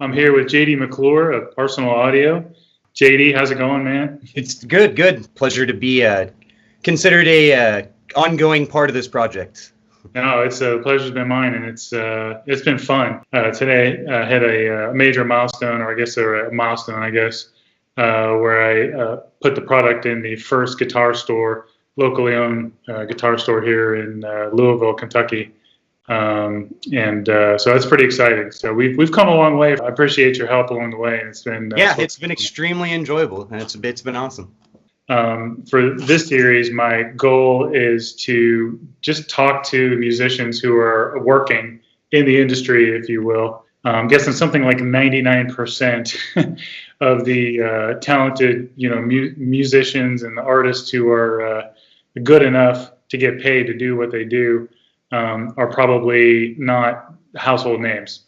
I'm here with JD McClure of Arsenal Audio. JD, how's it going, man? It's good. Pleasure to be considered a ongoing part of this project. No, it's a pleasure's been mine, and it's been fun. Today I had a major milestone, or I guess a milestone, where I put the product in the first guitar store, locally owned guitar store here in Louisville, Kentucky. So that's pretty exciting. So we've come a long way. I appreciate your help along the way, and it's been it's been extremely enjoyable, and it's been awesome. For this series, my goal is to just talk to musicians who are working in the industry, if you will. I'm guessing something like 99% of the talented, musicians and artists who are good enough to get paid to do what they do are probably not household names.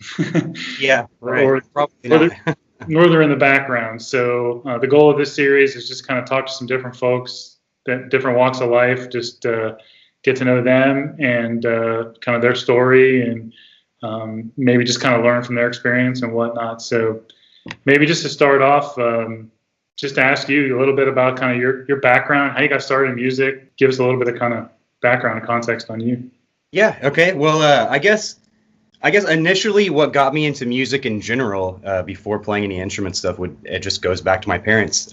Yeah, right. Probably not. Nor they're in the background. So the goal of this series is just kind of talk to some different folks, different walks of life, just get to know them and kind of their story, and maybe just kind of learn from their experience and whatnot. So maybe just to start off, just to ask you a little bit about kind of your background, how you got started in music. Give us a little bit of kind of background and context on you. Yeah. Okay. Well, I guess initially what got me into music in general, before playing any instrument stuff, it just goes back to my parents.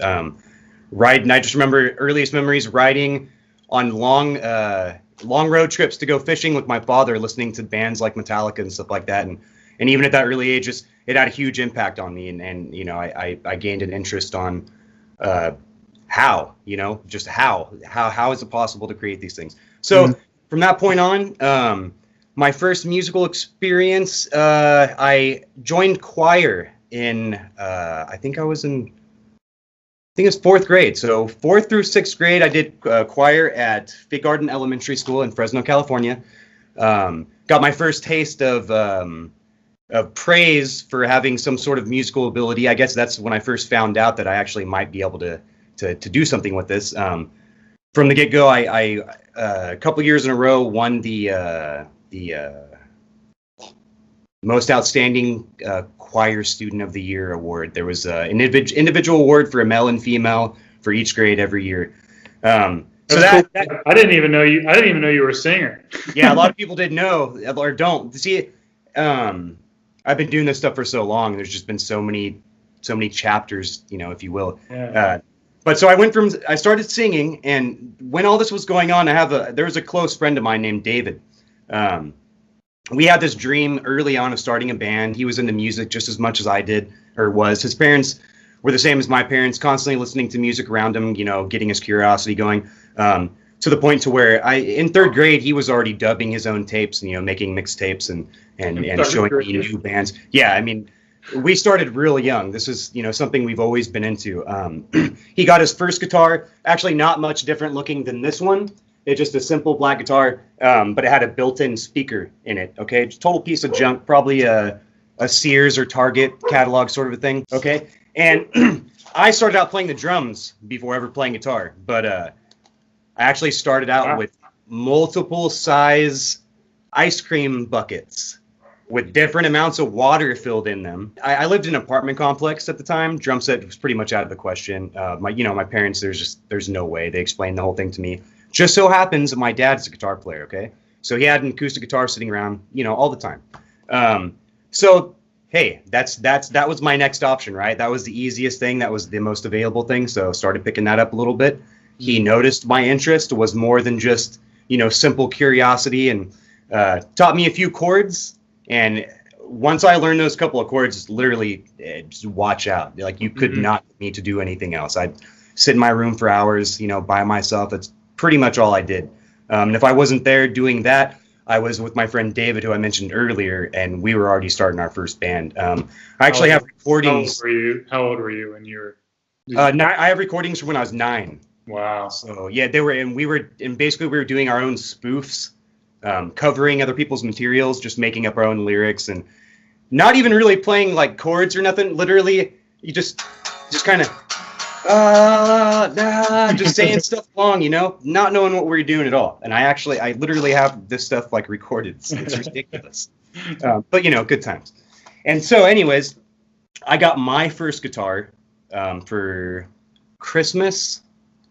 Riding, I just remember earliest memories riding on long road trips to go fishing with my father, listening to bands like Metallica and stuff like that. And even at that early age, it had a huge impact on me. And I gained an interest on how is it possible to create these things. So from that point on, my first musical experience, I joined choir in, I think it was fourth grade. So 4th through 6th grade, I did choir at Fig Garden Elementary School in Fresno, California. Got my first taste of praise for having some sort of musical ability. I guess that's when I first found out that I actually might be able to do something with this. From the get-go, I a couple years in a row won the most outstanding choir student of the year award. There was an individual award for a male and female for each grade every year. So that I didn't even know you were a singer. Yeah, a lot of people didn't know or don't. See, I've been doing this stuff for so long. There's just been so many chapters, if you will. Yeah. But so I started singing, and when all this was going on, there was a close friend of mine named David. We had this dream early on of starting a band. He was into music just as much as I did, or was. His parents were the same as my parents, constantly listening to music around him, getting his curiosity going, to the point to where in 3rd grade, he was already dubbing his own tapes, making mixtapes and showing me new bands. Yeah, I mean, we started really young. This is, something we've always been into. He got his first guitar, actually not much different looking than this one. It's just a simple black guitar, but it had a built-in speaker in it, okay? Just total piece of junk, probably a Sears or Target catalog sort of a thing, okay? And I started out playing the drums before ever playing guitar, but I actually started out with multiple size ice cream buckets with different amounts of water filled in them. I lived in an apartment complex at the time. Drum set was pretty much out of the question. My parents, there's no way. They explained the whole thing to me. Just so happens that my dad's a guitar player, okay? So he had an acoustic guitar sitting around, all the time. So, hey, that was my next option, right? That was the easiest thing. That was the most available thing. So started picking that up a little bit. He noticed my interest was more than just, simple curiosity, and taught me a few chords. And once I learned those couple of chords, literally just watch out. Like, you could not get me to do anything else. I'd sit in my room for hours, by myself. That's pretty much all I did. And if I wasn't there doing that, I was with my friend David, who I mentioned earlier, and we were already starting our first band. I actually have recordings. How old were you when you were? I have recordings from when I was 9. Wow. So yeah, basically we were doing our own spoofs, covering other people's materials, just making up our own lyrics, and not even really playing like chords or nothing. Literally, you just kind of just saying stuff along, not knowing what we were doing at all. And I literally have this stuff like recorded. It's ridiculous. But good times. And so anyways, I got my first guitar for Christmas.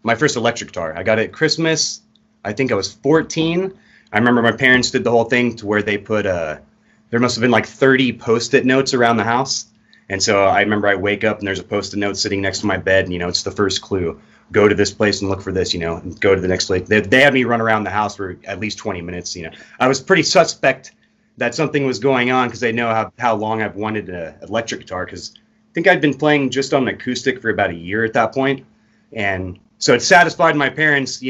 My first electric guitar. I got it at Christmas. I think I was 14. I remember my parents did the whole thing to where they put there must have been like 30 Post-it notes around the house. And so I remember I wake up and there's a Post-it note sitting next to my bed. And, it's the first clue. Go to this place and look for this, and go to the next place. They had me run around the house for at least 20 minutes. I was pretty suspect that something was going on because they know how long I've wanted an electric guitar, because I think I'd been playing just on an acoustic for about a year at that point. And so it satisfied my parents,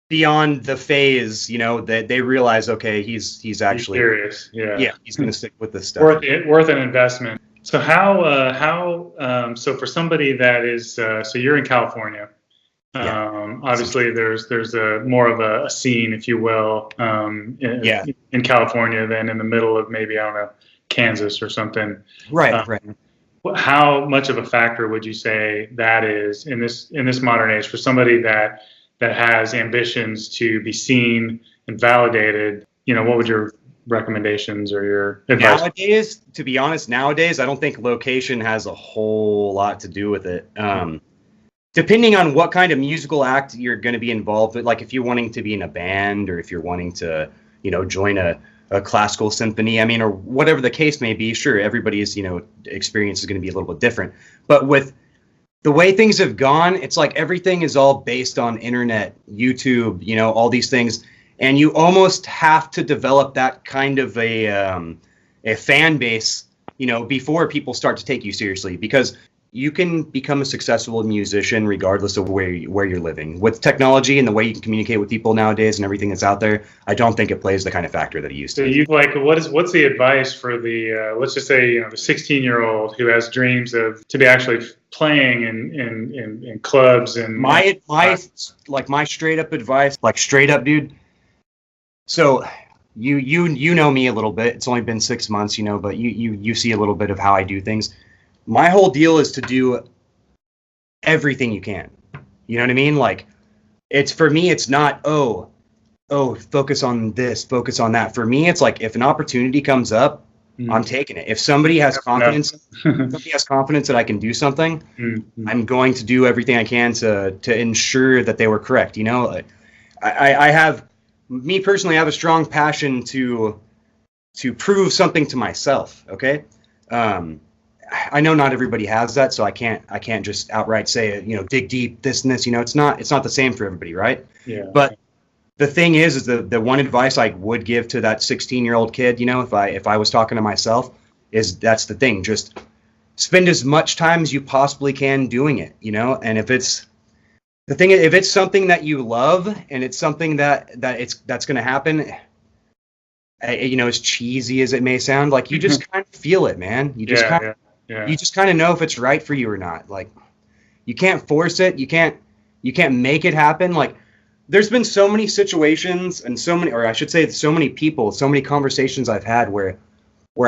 beyond the phase, that they realize, okay, he's actually serious. Yeah, he's going to stick with this stuff. Worth an investment. So so for somebody that is, so you're in California, obviously there's a more of a scene, if you will, in California than in the middle of maybe, I don't know, Kansas or something. Right. How much of a factor would you say that is in this modern age for somebody that has ambitions to be seen and validated? What would your recommendations or your advice? Nowadays, to be honest, I don't think location has a whole lot to do with it. Depending on what kind of musical act you're going to be involved with, like if you're wanting to be in a band or if you're wanting to, join a classical symphony, or whatever the case may be, sure, everybody's, experience is going to be a little bit different. But with the way things have gone, it's like everything is all based on internet, YouTube, all these things. And you almost have to develop that kind of a fan base, before people start to take you seriously, because you can become a successful musician regardless of where you're living. With technology and the way you can communicate with people nowadays and everything that's out there, I don't think it plays the kind of factor that it used to. So what's the advice for the let's just say the 16-year-old who has dreams to be actually playing in clubs and my straight up advice, like straight up, dude. So you know me a little bit. It's only been 6 months, but you see a little bit of how I do things. My whole deal is to do everything you can. You know what I mean? Like, for me, it's not, focus on this, focus on that. For me, it's like, if an opportunity comes up, I'm taking it. If somebody has confidence, that I can do something, I'm going to do everything I can to ensure that they were correct. I have, me personally, I have a strong passion to prove something to myself. Okay. I know not everybody has that, so I can't just outright say, dig deep, this and this. It's not the same for everybody, right? Yeah. But the thing is the one advice I would give to that 16-year-old kid, if I was talking to myself, is that's the thing. Just spend as much time as you possibly can doing it, And if it's something that you love and it's something that's going to happen, as cheesy as it may sound, like you just kind of feel it, man. You just you just kind of know if it's right for you or not. Like, you can't force it. You can't make it happen. Like, there's been so many situations and so many people, so many conversations I've had where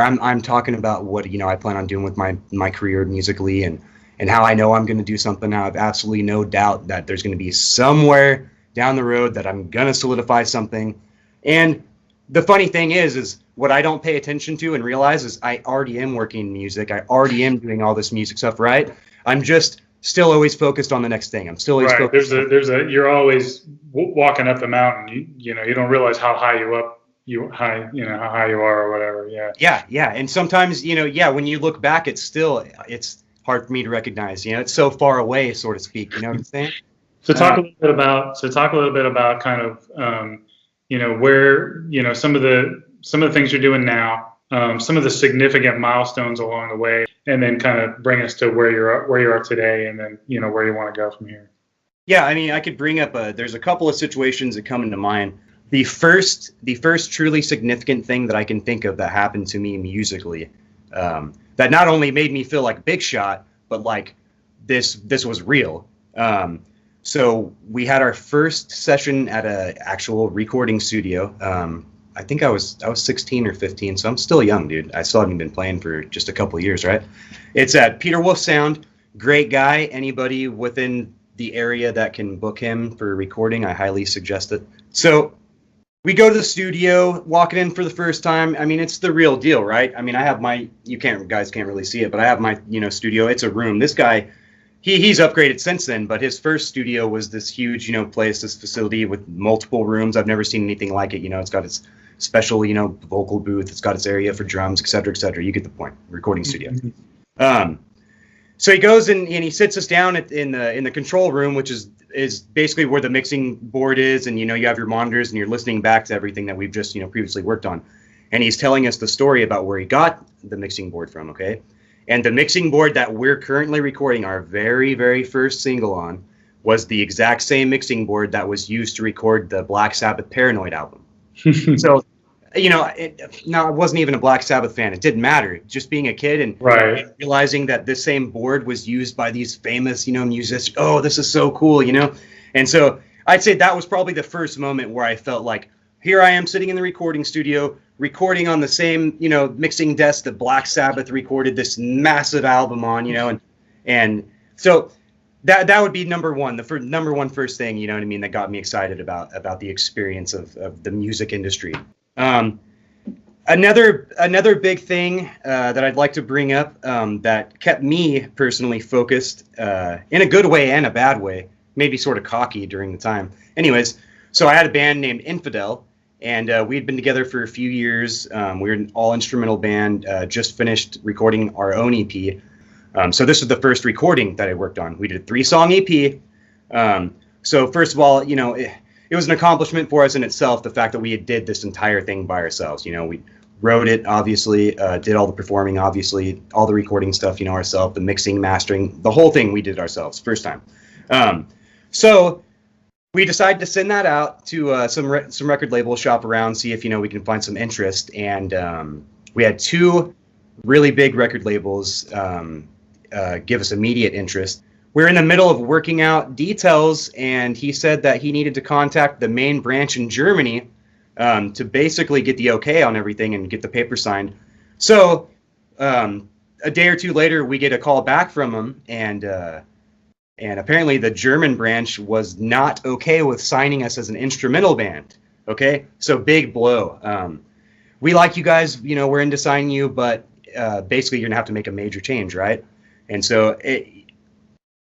I'm talking about what, I plan on doing with my career musically and how I know I'm going to do something. Now I have absolutely no doubt that there's going to be somewhere down the road that I'm going to solidify something. And the funny thing is what I don't pay attention to and realize is I already am working in music. I already am doing all this music stuff, right? I'm just still always focused on the next thing. I'm still always focused. You're always walking up the mountain. You don't realize how high how high you are or whatever. Yeah. And sometimes, when you look back, it's hard for me to recognize. It's so far away, so to speak. You know what I'm saying? So talk a little bit about kind of where some of the things you're doing now, some of the significant milestones along the way, and then kind of bring us to where you are today, and then where you want to go from here. Yeah, I could bring up there's a couple of situations that come into mind. The first truly significant thing that I can think of that happened to me musically, that not only made me feel like a big shot, but like this was real. So we had our first session at a actual recording studio. I think I was 16 or 15, so I'm still young, dude. I still haven't been playing for just a couple of years, right? It's at Peter Wolf Sound. Great guy. Anybody within the area that can book him for recording, I highly suggest it. So we go to the studio, walking in for the first time. I mean, it's the real deal, right? I mean, I have my, guys can't really see it, but I have my, studio. It's a room. This guy, he's upgraded since then, but his first studio was this huge, place, this facility with multiple rooms. I've never seen anything like it. It's got its special, vocal booth. It's got its area for drums, et cetera, et cetera. You get the point. Recording studio. So he goes and he sits us down in the control room, which is basically where the mixing board is, and you have your monitors and you're listening back to everything that we've just previously worked on. And he's telling us the story about where he got the mixing board from, okay? And the mixing board that we're currently recording our very, very first single on was the exact same mixing board that was used to record the Black Sabbath Paranoid album. So, I wasn't even a Black Sabbath fan. It didn't matter. Just being a kid and realizing that this same board was used by these famous, musicians. Oh, this is so cool, And so I'd say that was probably the first moment where I felt like, here I am sitting in the recording studio, recording on the same, mixing desk that Black Sabbath recorded this massive album on, and so that would be number one, the number one first thing, that got me excited about the experience of the music industry. Another big thing that I'd like to bring up that kept me personally focused in a good way and a bad way, maybe sort of cocky during the time. Anyways, so I had a band named Infidel, and we'd been together for a few years. We were an all-instrumental band, just finished recording our own EP. So this was the first recording that I worked on. We did a 3-song EP. So first of all, it was an accomplishment for us in itself, the fact that we did this entire thing by ourselves. We wrote it, obviously, did all the performing, obviously, all the recording stuff, ourselves, the mixing, mastering, the whole thing we did ourselves, first time. So we decided to send that out to some record labels, shop around, see if, we can find some interest. And we had 2 really big record labels give us immediate interest. We're in the middle of working out details, and he said that he needed to contact the main branch in Germany to basically get the okay on everything and get the paper signed. So a day or two later, we get a call back from him, and apparently the German branch was not okay with signing us as an instrumental band. Okay, so big blow. We like you guys, we're into signing you, but basically you're gonna have to make a major change, right? And so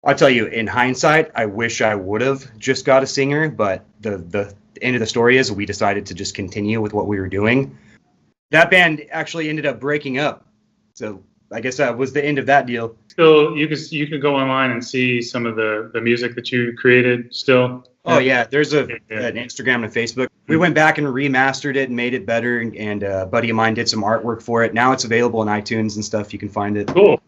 I'll tell you, in hindsight, I wish I would have just got a singer, but the end of the story is we decided to just continue with what we were doing. That band actually ended up breaking up. So I guess that was the end of that deal. So you could go online and see some of the music that you created still. Oh yeah, there's an Instagram and Facebook. We went back and remastered it and made it better, and a buddy of mine did some artwork for it. Now it's available on iTunes and stuff. You can find it. Cool.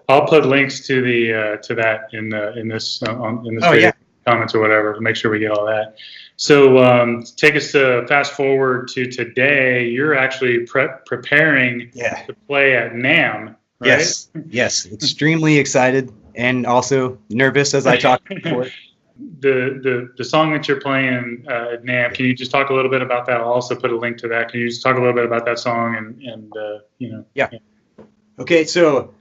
I'll put links to that in this video comments or whatever to make sure we get all that. So take us fast forward to today. You're actually preparing to play at NAMM. Right? Yes. Extremely excited and also nervous as I talked before. The song that you're playing at NAMM, can you just talk a little bit about that? I'll also put a link to that. Can you just talk a little bit about that song and Yeah. Okay, so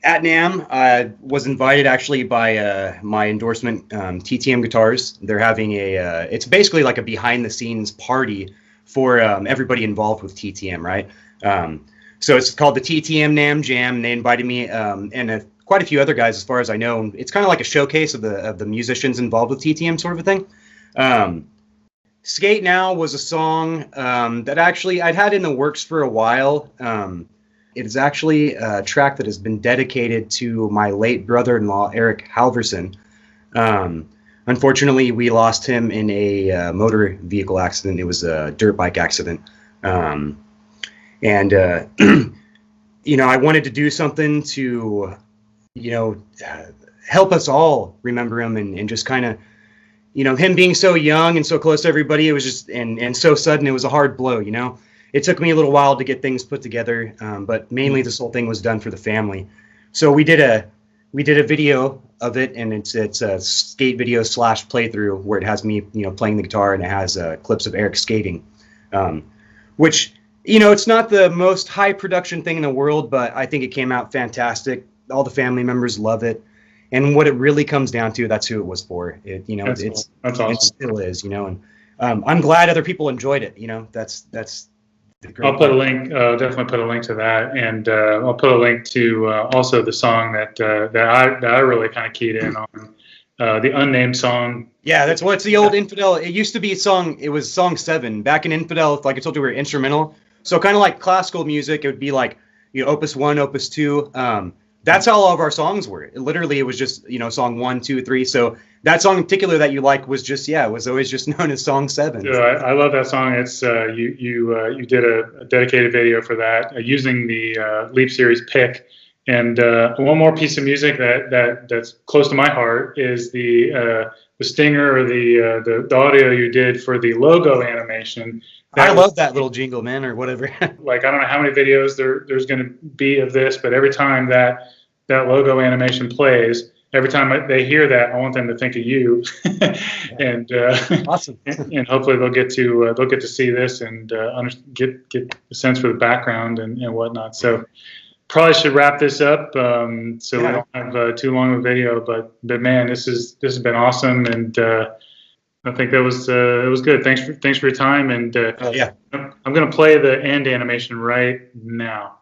at NAMM, I was invited actually by my endorsement, TTM Guitars. They're having it's basically like a behind-the-scenes party for everybody involved with TTM, right? So it's called the TTM NAMM Jam, and they invited me and quite a few other guys, as far as I know. It's kind of like a showcase of the musicians involved with TTM, sort of a thing. Skate Now was a song that actually I'd had in the works for a while. It is actually a track that has been dedicated to my late brother-in-law, Eric Halverson. Unfortunately, we lost him in a motor vehicle accident. It was a dirt bike accident. I wanted to do something to, help us all remember him and just kind of, him being so young and so close to everybody, it was just, and so sudden, it was a hard blow, It took me a little while to get things put together, but mainly this whole thing was done for the family. So we did a video of it, and it's a skate video / playthrough where it has me, playing the guitar, and it has clips of Eric skating, which, it's not the most high production thing in the world, but I think it came out fantastic. All the family members love it. And what it really comes down to, that's who it was for. That's awesome. It still is, and I'm glad other people enjoyed it. You know, that's the great I'll put a part. link. Definitely put a link to that, and I'll put a link to also the song that I really kind of keyed in on, the unnamed song. Yeah, that's what's the old Infidel. It used to be song. It was song 7 back in Infidel. Like I told you, we were instrumental. So kind of like classical music, it would be like Opus 1, Opus 2. That's how all of our songs were. It was just song 1, 2, 3. So that song in particular that you like was just was always just known as song 7. Yeah, I love that song. It's you did a dedicated video for that using the Leap series pick. And one more piece of music that's close to my heart is the stinger or the audio you did for the logo animation. I love that little jingle, man, or whatever. Like I don't know how many videos there's going to be of this, but every time that logo animation plays, every time they hear that, I want them to think of you, and awesome. and hopefully they'll get to see this and get a sense for the background and whatnot. So probably should wrap this up so we don't have too long of a video. But man, this has been awesome, and I think it was good. Thanks for your time, and I'm gonna play the end animation right now.